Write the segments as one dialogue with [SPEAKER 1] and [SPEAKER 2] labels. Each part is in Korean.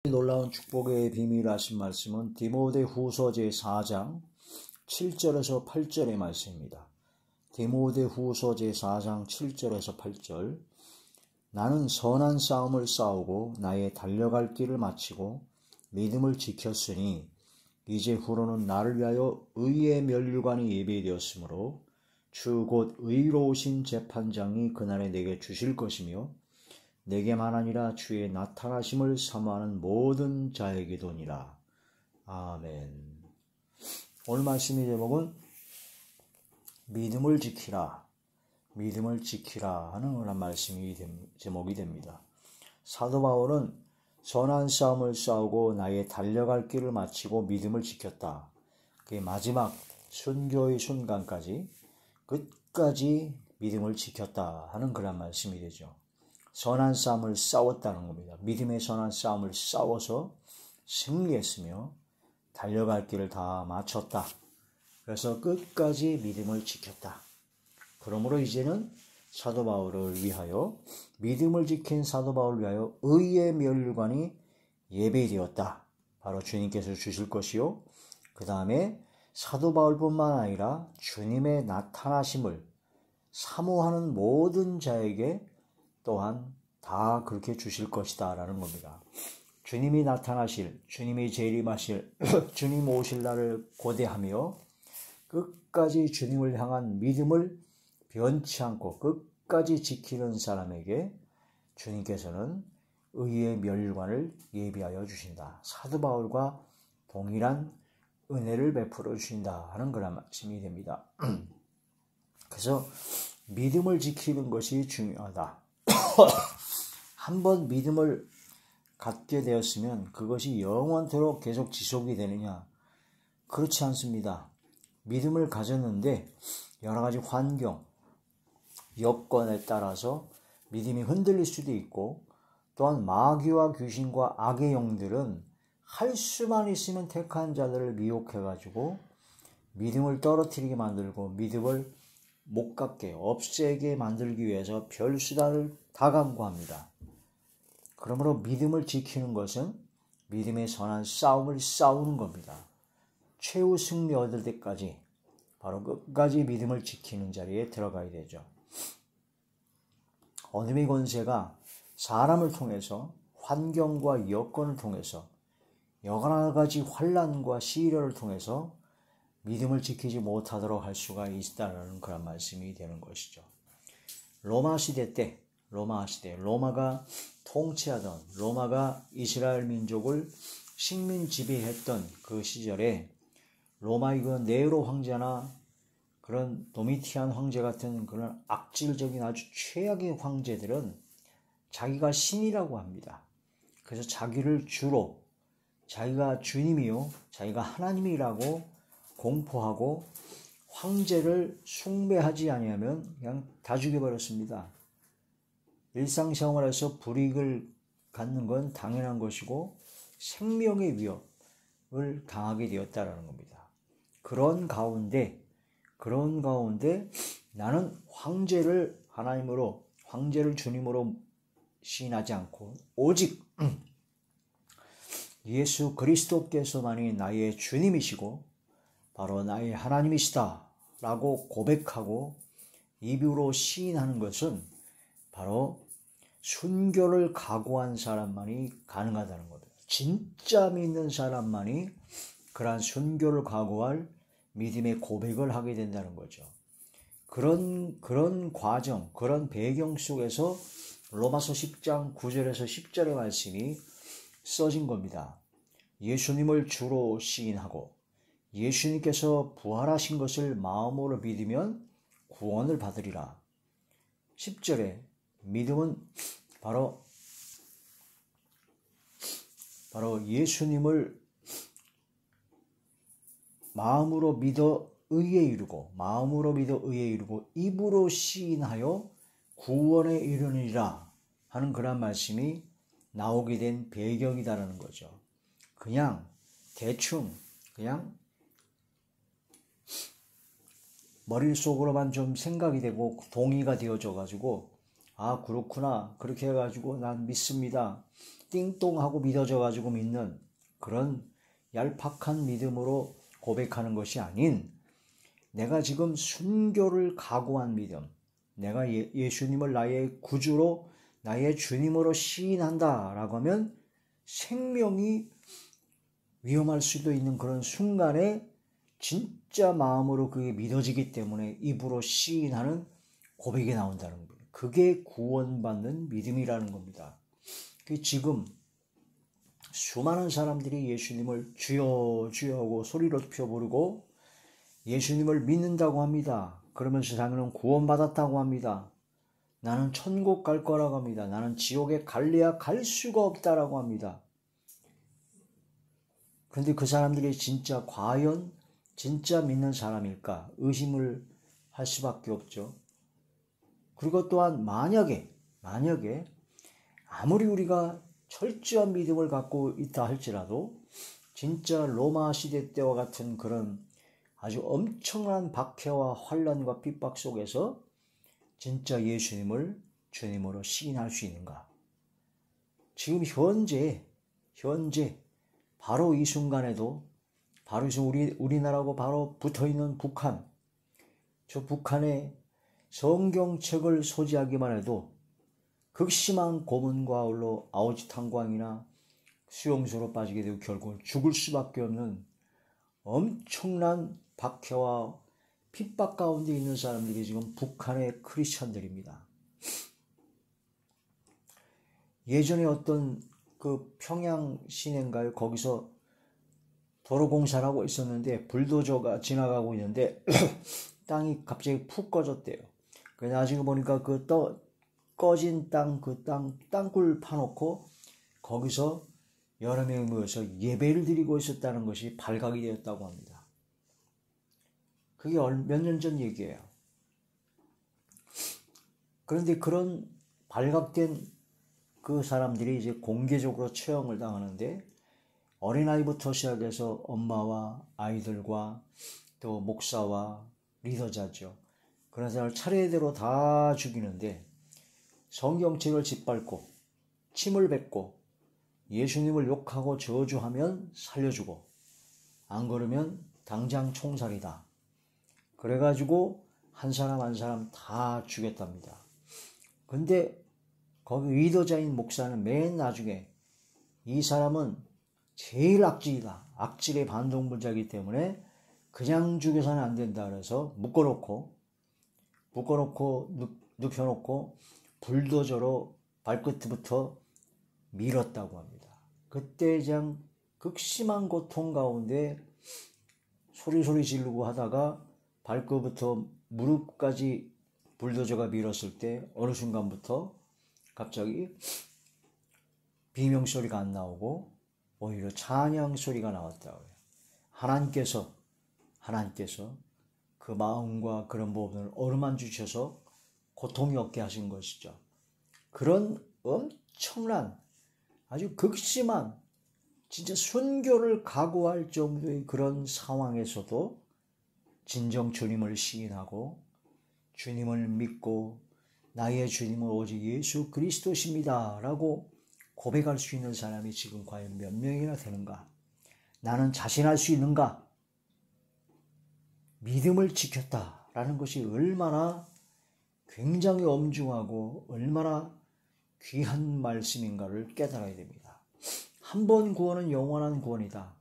[SPEAKER 1] 놀라운 축복의 비밀 하신 말씀은 디모데후서 제4장 7절에서 8절의 말씀입니다. 디모데후서 제4장 7절에서 8절. 나는 선한 싸움을 싸우고 나의 달려갈 길을 마치고 믿음을 지켰으니 이제 후로는 나를 위하여 의의 면류관이 예비되었으므로 주 곧 의로우신 재판장이 그날에 내게 주실 것이며 내게만 아니라 주의 나타나심을 사모하는 모든 자에게도니라. 아멘. 오늘 말씀의 제목은 믿음을 지키라, 믿음을 지키라 하는 그런 말씀이 제목이 됩니다. 사도 바울은 선한 싸움을 싸우고 나의 달려갈 길을 마치고 믿음을 지켰다. 그의 마지막 순교의 순간까지 끝까지 믿음을 지켰다 하는 그런 말씀이 되죠. 선한 싸움을 싸웠다는 겁니다. 믿음의 선한 싸움을 싸워서 승리했으며 달려갈 길을 다 마쳤다. 그래서 끝까지 믿음을 지켰다. 그러므로 이제는 사도 바울을 위하여, 믿음을 지킨 사도 바울을 위하여 의의 면류관이 예비되었다. 바로 주님께서 주실 것이요, 그 다음에 사도 바울뿐만 아니라 주님의 나타나심을 사모하는 모든 자에게 또한 다 그렇게 주실 것이다 라는 겁니다. 주님이 나타나실, 주님이 재림하실, 주님 오실 날을 고대하며 끝까지 주님을 향한 믿음을 변치 않고 끝까지 지키는 사람에게 주님께서는 의의 면류관을 예비하여 주신다. 사도 바울과 동일한 은혜를 베풀어 주신다 하는 그런 말씀이 됩니다. 그래서 믿음을 지키는 것이 중요하다. 한번 믿음을 갖게 되었으면 그것이 영원토록 계속 지속이 되느냐? 그렇지 않습니다. 믿음을 가졌는데 여러 가지 환경, 여건에 따라서 믿음이 흔들릴 수도 있고, 또한 마귀와 귀신과 악의 영들은 할 수만 있으면 택한 자들을 미혹해가지고 믿음을 떨어뜨리게 만들고 믿음을 못 갖게, 없애게 만들기 위해서 별 수단을 다 강구합니다. 그러므로 믿음을 지키는 것은 믿음의 선한 싸움을 싸우는 겁니다. 최후 승리 얻을 때까지 바로 끝까지 믿음을 지키는 자리에 들어가야 되죠. 어둠의 권세가 사람을 통해서, 환경과 여건을 통해서, 여러 가지 환난과 시련을 통해서 믿음을 지키지 못하도록 할 수가 있다는 그런 말씀이 되는 것이죠. 로마 시대 때, 로마가 통치하던, 로마가 이스라엘 민족을 식민 지배했던 그 시절에 로마의 그 네로 황제나 그런 도미티안 황제 같은 그런 악질적인 아주 최악의 황제들은 자기가 신이라고 합니다. 그래서 자기를 주로 자기가 주님이요, 자기가 하나님이라고 공포하고 황제를 숭배하지 아니하면 그냥 다 죽여버렸습니다. 일상생활에서 불이익을 갖는 건 당연한 것이고 생명의 위협을 당하게 되었다라는 겁니다. 그런 가운데 나는 황제를 하나님으로, 황제를 주님으로 시인하지 않고 오직 예수 그리스도께서만이 나의 주님이시고 바로 나의 하나님이시다 라고 고백하고 입으로 시인하는 것은 바로 순교를 각오한 사람만이 가능하다는 겁니다. 진짜 믿는 사람만이 그러한 순교를 각오할 믿음의 고백을 하게 된다는 거죠. 그런 과정, 그런 배경 속에서 로마서 10장 9절에서 10절의 말씀이 써진 겁니다. 예수님을 주로 시인하고 예수님께서 부활하신 것을 마음으로 믿으면 구원을 받으리라. 10절에 믿음은 바로 예수님을 마음으로 믿어 의에 이르고 입으로 시인하여 구원에 이르느니라 하는 그런 말씀이 나오게 된 배경이다라는 거죠. 그냥 대충 머릿속으로만 좀 생각이 되고 동의가 되어져 가지고 아 그렇구나, 그렇게 해가지고 난 믿습니다, 띵동하고 믿어져 가지고 믿는 그런 얄팍한 믿음으로 고백하는 것이 아닌 내가 지금 순교를 각오한 믿음, 내가 예수님을 나의 구주로 나의 주님으로 시인한다라고 하면 생명이 위험할 수도 있는 그런 순간에 진짜 마음으로 그게 믿어지기 때문에 입으로 시인하는 고백이 나온다는 거예요. 그게 구원받는 믿음이라는 겁니다. 지금 수많은 사람들이 예수님을 주여 주여 하고 소리로 높여 부르고 예수님을 믿는다고 합니다. 그러면서 자기는 구원받았다고 합니다. 나는 천국 갈 거라고 합니다. 나는 지옥에 갈래야 갈 수가 없다라고 합니다. 그런데 그 사람들이 진짜 과연 진짜 믿는 사람일까? 의심을 할 수밖에 없죠. 그리고 또한 만약에 아무리 우리가 철저한 믿음을 갖고 있다 할지라도 진짜 로마 시대 때와 같은 그런 아주 엄청난 박해와 환난과 핍박 속에서 진짜 예수님을 주님으로 시인할 수 있는가? 지금 현재 바로 이 순간에도 바로 우리나라하고 바로 붙어있는 북한, 저 북한의 성경책을 소지하기만 해도 극심한 고문과 홀로 아우지탄광이나 수용소로 빠지게 되고 결국 죽을 수밖에 없는 엄청난 박해와 핍박 가운데 있는 사람들이 지금 북한의 크리스천들입니다. 예전에 어떤 그 평양 시내인가요? 거기서 도로 공사를 하고 있었는데 불도저가 지나가고 있는데 땅이 갑자기 푹 꺼졌대요. 그래서 나중에 보니까 그 꺼진 땅굴 파놓고 거기서 여러 명이 모여서 예배를 드리고 있었다는 것이 발각이 되었다고 합니다. 그게 몇 년 전 얘기예요. 그런데 그런 발각된 그 사람들이 이제 공개적으로 처형을 당하는데 어린아이부터 시작해서 엄마와 아이들과 또 목사와 리더자죠. 그런 사람을 차례대로 다 죽이는데 성경책을 짓밟고 침을 뱉고 예수님을 욕하고 저주하면 살려주고 안 그러면 당장 총살이다. 그래가지고 한 사람 한 사람 다 죽였답니다. 근데 거기 리더자인 목사는 맨 나중에 이 사람은 제일 악질이다. 악질의 반동분자이기 때문에 그냥 죽여서는 안 된다. 그래서 묶어놓고 눕혀놓고 불도저로 발끝부터 밀었다고 합니다. 그때 그냥 극심한 고통 가운데 소리 지르고 하다가 발끝부터 무릎까지 불도저가 밀었을 때 어느 순간부터 갑자기 비명소리가 안 나오고 오히려 찬양 소리가 나왔다고요. 하나님께서 그 마음과 그런 부분을 어루만지셔서 고통이 없게 하신 것이죠. 그런 엄청난 아주 극심한 진짜 순교를 각오할 정도의 그런 상황에서도 진정 주님을 시인하고 주님을 믿고 나의 주님은 오직 예수 그리스도십니다 라고 고백할 수 있는 사람이 지금 과연 몇 명이나 되는가? 나는 자신할 수 있는가? 믿음을 지켰다라는 것이 얼마나 굉장히 엄중하고 얼마나 귀한 말씀인가를 깨달아야 됩니다. 한 번 구원은 영원한 구원이다.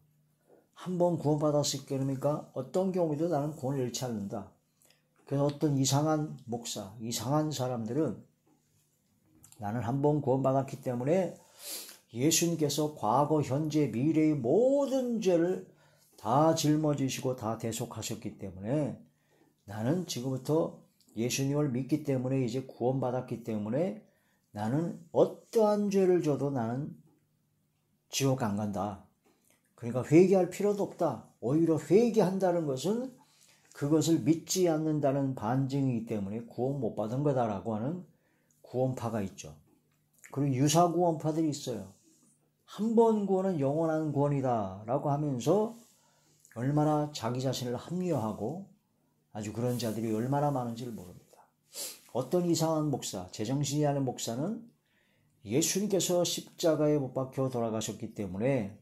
[SPEAKER 1] 한 번 구원받았을 때니까 어떤 경우에도 나는 구원을 잃지 않는다. 그래서 어떤 이상한 목사, 이상한 사람들은 나는 한 번 구원받았기 때문에 예수님께서 과거, 현재, 미래의 모든 죄를 다 짊어지시고 다 대속하셨기 때문에 나는 지금부터 예수님을 믿기 때문에 이제 구원받았기 때문에 나는 어떠한 죄를 져도 나는 지옥 안 간다. 그러니까 회개할 필요도 없다. 오히려 회개한다는 것은 그것을 믿지 않는다는 반증이기 때문에 구원 못 받은 거다라고 하는 구원파가 있죠. 그리고 유사 구원파들이 있어요. 한 번 구원은 영원한 구원이다 라고 하면서 얼마나 자기 자신을 합리화하고 아주 그런 자들이 얼마나 많은지를 모릅니다. 어떤 이상한 목사, 제정신이 아닌 목사는 예수님께서 십자가에 못 박혀 돌아가셨기 때문에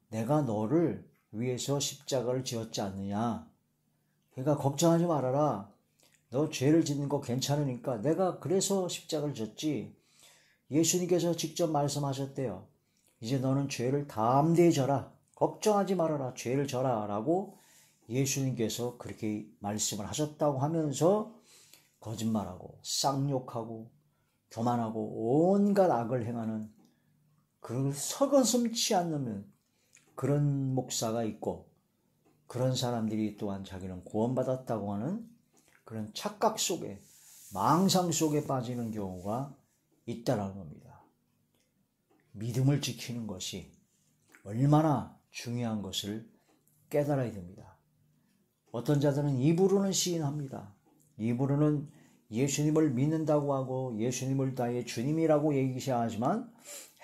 [SPEAKER 1] 내가 너를 위해서 십자가를 지었지 않느냐. 그러니까 걱정하지 말아라. 너 죄를 짓는 거 괜찮으니까 내가 그래서 십자가를 졌지. 예수님께서 직접 말씀하셨대요. 이제 너는 죄를 담대히 져라. 걱정하지 말아라. 죄를 져라. 라고 예수님께서 그렇게 말씀을 하셨다고 하면서 거짓말하고 쌍욕하고 교만하고 온갖 악을 행하는 그 서거슴치 않는 그런 목사가 있고 그런 사람들이 또한 자기는 구원받았다고 하는 그런 착각 속에 망상 속에 빠지는 경우가 있다는 겁니다. 믿음을 지키는 것이 얼마나 중요한 것을 깨달아야 됩니다. 어떤 자들은 입으로는 시인합니다. 입으로는 예수님을 믿는다고 하고 예수님을 나의 주님이라고 얘기하지만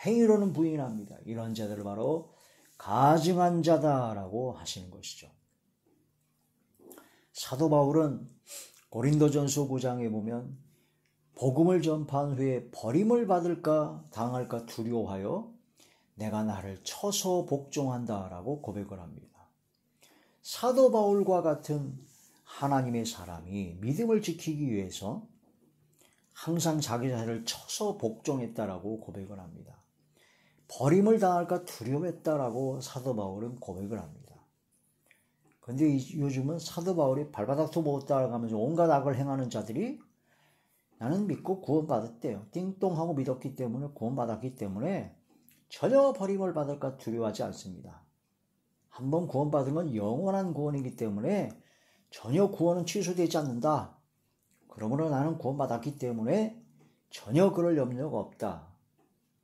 [SPEAKER 1] 행위로는 부인합니다. 이런 자들을 바로 가증한 자다라고 하시는 것이죠. 사도 바울은 고린도전서 9장에 보면 복음을 전파한 후에 버림을 받을까 당할까 두려워하여 내가 나를 쳐서 복종한다라고 고백을 합니다. 사도 바울과 같은 하나님의 사람이 믿음을 지키기 위해서 항상 자기 자신을 쳐서 복종했다라고 고백을 합니다. 버림을 당할까 두려워했다라고 사도 바울은 고백을 합니다. 그런데 요즘은 사도 바울이 발바닥도 못 따라가면서 온갖 악을 행하는 자들이 나는 믿고 구원받았대요. 띵동하고 믿었기 때문에 구원받았기 때문에 전혀 버림을 받을까 두려워하지 않습니다. 한번 구원받은 건 영원한 구원이기 때문에 전혀 구원은 취소되지 않는다. 그러므로 나는 구원받았기 때문에 전혀 그럴 염려가 없다.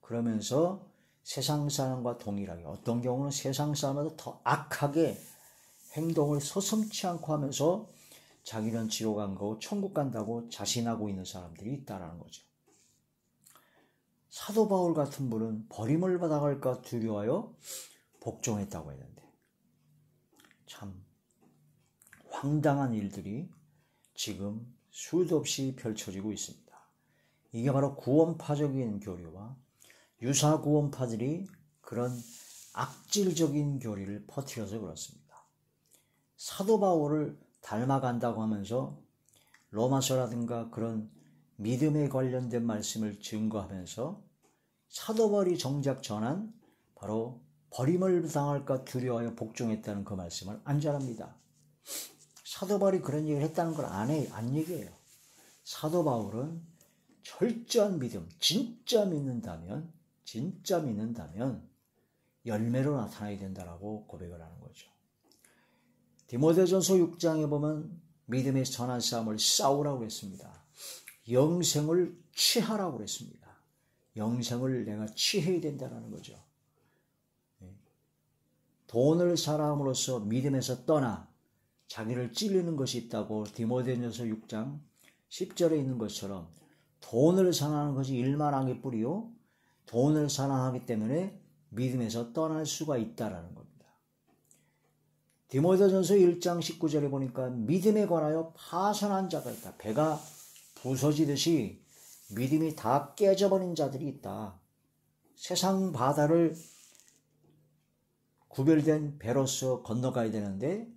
[SPEAKER 1] 그러면서 세상 사람과 동일하게 어떤 경우는 세상 사람보다 더 악하게 행동을 서슴지 않고 하면서 자기는 지옥 안 가고 천국 간다고 자신하고 있는 사람들이 있다라는 거죠. 사도 바울 같은 분은 버림을 받아갈까 두려워하여 복종했다고 했는데 참 황당한 일들이 지금 수도 없이 펼쳐지고 있습니다. 이게 바로 구원파적인 교리와 유사 구원파들이 그런 악질적인 교리를 퍼뜨려서 그렇습니다. 사도 바울을 닮아간다고 하면서 로마서라든가 그런 믿음에 관련된 말씀을 증거하면서 사도 바울이 정작 전한 바로 버림을 당할까 두려워하여 복종했다는 그 말씀을 안 전합니다. 사도 바울이 그런 얘기를 했다는 걸 안 얘기해요. 사도 바울은 철저한 믿음, 진짜 믿는다면 열매로 나타나야 된다라고 고백을 하는 거죠. 디모데전서 6장에 보면 믿음의 선한 싸움을 싸우라고 했습니다. 영생을 취하라고 했습니다. 영생을 내가 취해야 된다는 거죠. 돈을 사랑함으로써 믿음에서 떠나 자기를 찔리는 것이 있다고 디모데전서 6장 10절에 있는 것처럼 돈을 사랑하는 것이 일만왕의 뿌리요 돈을 사랑하기 때문에 믿음에서 떠날 수가 있다라는 겁니다. 디모데전서 1장 19절에 보니까 믿음에 관하여 파선한 자가 있다. 배가 부서지듯이 믿음이 다 깨져버린 자들이 있다. 세상 바다를 구별된 배로서 건너가야 되는데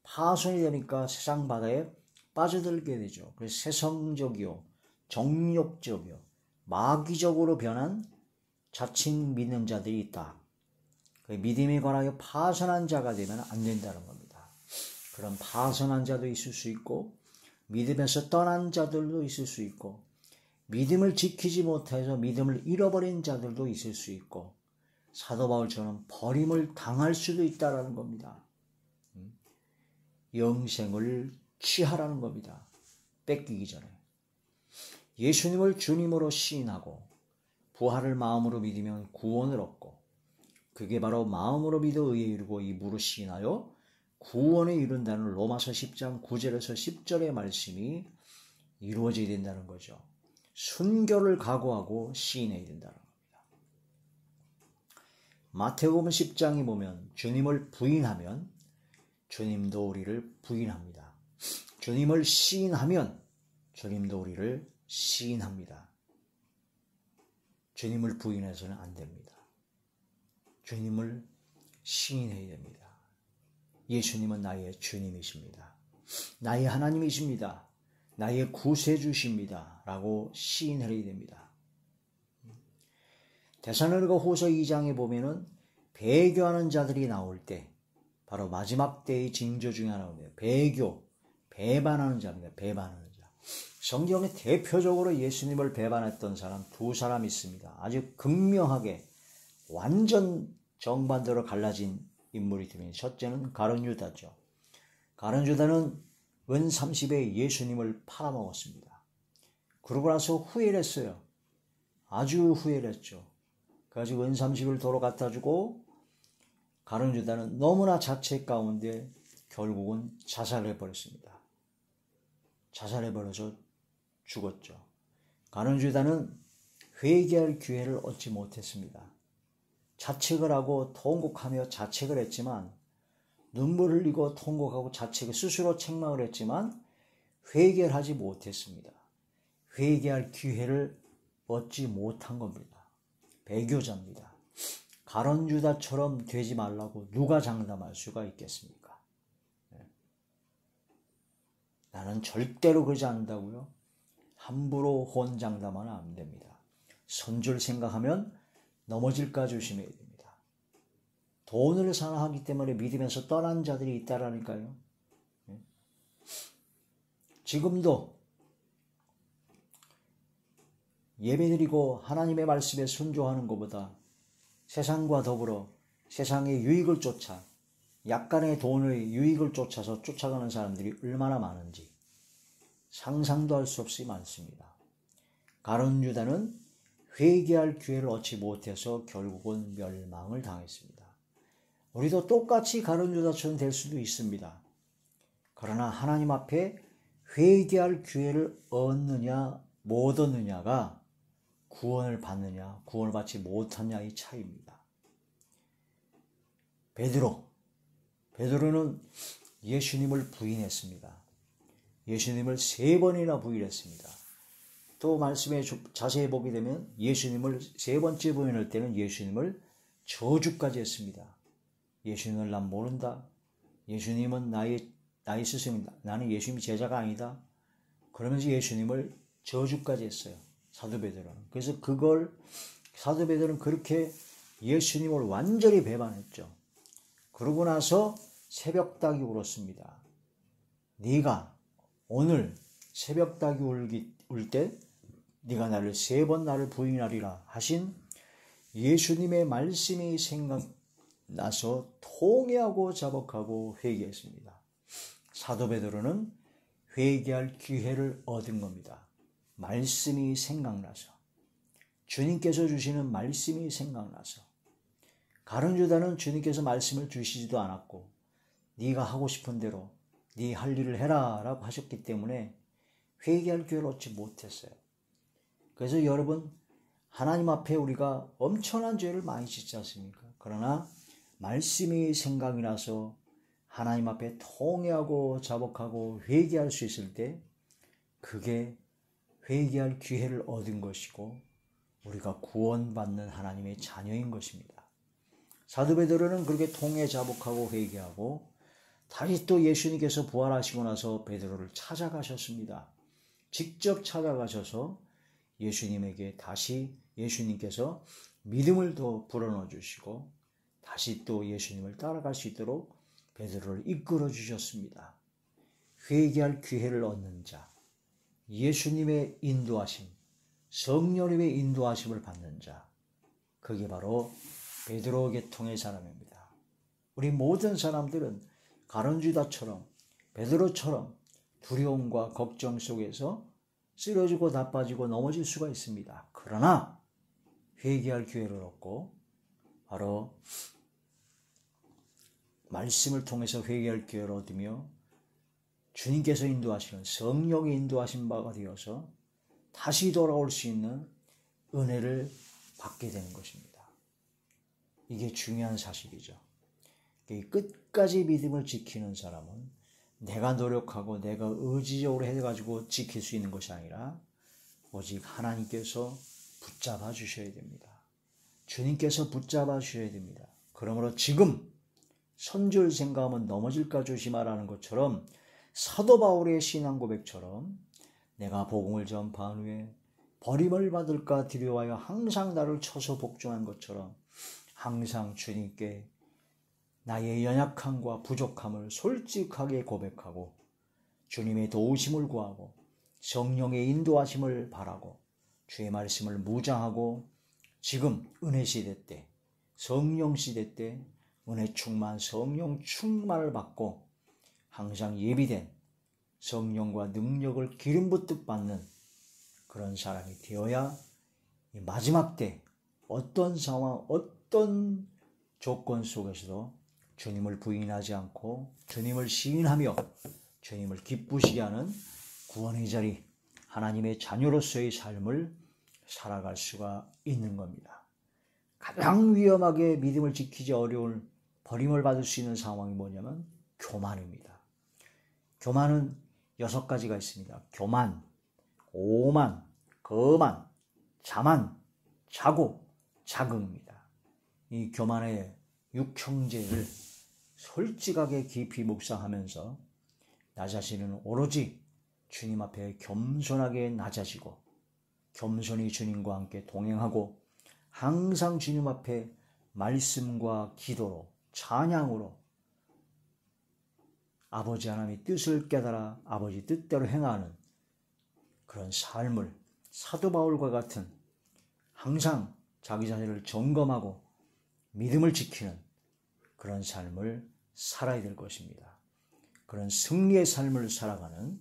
[SPEAKER 1] 파손이 되니까 세상 바다에 빠져들게 되죠. 그래서 세성적이요, 정욕적이요, 마귀적으로 변한 자칭 믿는 자들이 있다. 믿음에 관하여 파선한 자가 되면 안 된다는 겁니다. 그런 파선한 자도 있을 수 있고 믿음에서 떠난 자들도 있을 수 있고 믿음을 지키지 못해서 믿음을 잃어버린 자들도 있을 수 있고 사도 바울처럼 버림을 당할 수도 있다는 겁니다. 영생을 취하라는 겁니다. 뺏기기 전에. 예수님을 주님으로 시인하고 부활을 마음으로 믿으면 구원을 얻고 그게 바로 마음으로 믿어 의에 이르고 입으로 시인하여 구원에 이른다는 로마서 10장 9절에서 10절의 말씀이 이루어져야 된다는 거죠. 순교를 각오하고 시인해야 된다는 겁니다. 마태복음 10장에 보면 주님을 부인하면 주님도 우리를 부인합니다. 주님을 시인하면 주님도 우리를 시인합니다. 주님을 부인해서는 안 됩니다. 주님을 시인해야 됩니다. 예수님은 나의 주님이십니다. 나의 하나님이십니다. 나의 구세주십니다. 라고 시인해야 됩니다. 데살로니가 후서 2장에 보면은 배교하는 자들이 나올 때 바로 마지막 때의 징조 중에 하나입니다. 배반하는 자입니다. 배반하는 자. 성경에 대표적으로 예수님을 배반했던 사람 두 사람이 있습니다. 아주 극명하게 완전 정반대로 갈라진 인물이 되면 첫째는 가룟 유다죠. 가룟 유다는 은 30에 예수님을 팔아먹었습니다. 그러고 나서 후회를 했어요. 아주 후회를 했죠. 그래가지고 은 30을 도로 갖다 주고 가룟 유다는 너무나 자책 가운데 결국은 자살해버렸습니다. 자살해버려서 죽었죠. 가룟 유다는 회개할 기회를 얻지 못했습니다. 자책을 하고 통곡하며 자책을 했지만 눈물을 흘리고 통곡하고 자책을 스스로 책망을 했지만 회개를 하지 못했습니다. 회개할 기회를 얻지 못한 겁니다. 배교자입니다. 가룟 유다처럼 되지 말라고 누가 장담할 수가 있겠습니까? 나는 절대로 그러지 않는다고요. 함부로 혼장담하면 안 됩니다. 선줄 생각하면 넘어질까 조심해야 됩니다. 돈을 사랑하기 때문에 믿으면서 떠난 자들이 있다라니까요. 지금도 예배드리고 하나님의 말씀에 순종하는 것보다 세상과 더불어 세상의 유익을 쫓아 약간의 돈의 유익을 쫓아서 쫓아가는 사람들이 얼마나 많은지 상상도 할 수 없이 많습니다. 가룟 유다는 회개할 기회를 얻지 못해서 결국은 멸망을 당했습니다. 우리도 똑같이 가룟 유다처럼 될 수도 있습니다. 그러나 하나님 앞에 회개할 기회를 얻느냐 못 얻느냐가 구원을 받느냐 구원을 받지 못하느냐의 차이입니다. 베드로는 예수님을 부인했습니다. 예수님을 3번이나 부인했습니다. 또 말씀에 자세히 보게 되면 예수님을 3번째 부인할 때는 예수님을 저주까지 했습니다. 예수님을 난 모른다. 예수님은 나의 스승이다. 나는 예수님 제자가 아니다. 그러면서 예수님을 저주까지 했어요. 사도 베드로는. 그래서 그걸 사도 베드로는 그렇게 예수님을 완전히 배반했죠. 그러고 나서 새벽닭이 울었습니다. 네가 오늘 새벽닭이 울 때 네가 나를 3번 나를 부인하리라 하신 예수님의 말씀이 생각나서 통회하고 자복하고 회개했습니다. 사도 베드로는 회개할 기회를 얻은 겁니다. 말씀이 생각나서 주님께서 주시는 말씀이 생각나서 가룟 유다는 주님께서 말씀을 주시지도 않았고 네가 하고 싶은 대로 네 할 일을 해라 라고 하셨기 때문에 회개할 기회를 얻지 못했어요. 그래서 여러분 하나님 앞에 우리가 엄청난 죄를 많이 짓지 않습니까? 그러나 말씀이 생각이 나서 하나님 앞에 통회하고 자복하고 회개할 수 있을 때 그게 회개할 기회를 얻은 것이고 우리가 구원받는 하나님의 자녀인 것입니다. 사도 베드로는 그렇게 통회 자복하고 회개하고 다시 또 예수님께서 부활하시고 나서 베드로를 찾아가셨습니다. 직접 찾아가셔서 예수님에게 다시 예수님께서 믿음을 더 불어넣어 주시고 다시 또 예수님을 따라갈 수 있도록 베드로를 이끌어 주셨습니다. 회개할 기회를 얻는 자, 예수님의 인도하심, 성령님의 인도하심을 받는 자, 그게 바로 베드로 계통의 사람입니다. 우리 모든 사람들은 가룟 유다처럼 베드로처럼 두려움과 걱정 속에서 쓰러지고 나빠지고 넘어질 수가 있습니다. 그러나 회개할 기회를 얻고 바로 말씀을 통해서 회개할 기회를 얻으며 주님께서 인도하시는 성령의 인도하신 바가 되어서 다시 돌아올 수 있는 은혜를 받게 되는 것입니다. 이게 중요한 사실이죠. 끝까지 믿음을 지키는 사람은 내가 노력하고 내가 의지적으로 해가지고 지킬 수 있는 것이 아니라 오직 하나님께서 붙잡아 주셔야 됩니다. 주님께서 붙잡아 주셔야 됩니다. 그러므로 지금 선줄 생각하면 넘어질까 조심하라는 것처럼 사도 바울의 신앙 고백처럼 내가 복음을 전파한 후에 버림을 받을까 두려워하여 항상 나를 쳐서 복종한 것처럼 항상 주님께 나의 연약함과 부족함을 솔직하게 고백하고 주님의 도우심을 구하고 성령의 인도하심을 바라고 주의 말씀을 묵상하고 지금 은혜 시대 때 성령 시대 때 은혜 충만 성령 충만을 받고 항상 예비된 성령과 능력을 기름 부듯 받는 그런 사람이 되어야 이 마지막 때 어떤 상황 어떤 조건 속에서도 주님을 부인하지 않고 주님을 시인하며 주님을 기쁘시게 하는 구원의 자리 하나님의 자녀로서의 삶을 살아갈 수가 있는 겁니다. 가장 위험하게 믿음을 지키지 어려운 버림을 받을 수 있는 상황이 뭐냐면 교만입니다. 교만은 6가지가 있습니다. 교만, 오만, 거만, 자만, 자고, 자긍입니다. 이 교만의 6형제를 솔직하게 깊이 묵상하면서 나 자신은 오로지 주님 앞에 겸손하게 낮아지고 겸손히 주님과 함께 동행하고 항상 주님 앞에 말씀과 기도로 찬양으로 아버지 하나님의 뜻을 깨달아 아버지 뜻대로 행하는 그런 삶을 사도 바울과 같은 항상 자기 자신을 점검하고 믿음을 지키는 그런 삶을 살아야 될 것입니다. 그런 승리의 삶을 살아가는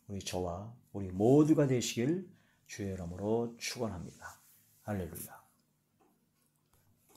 [SPEAKER 1] 우리 저와 우리 모두가 되시길 주의 이름으로 축원합니다. 할렐루야.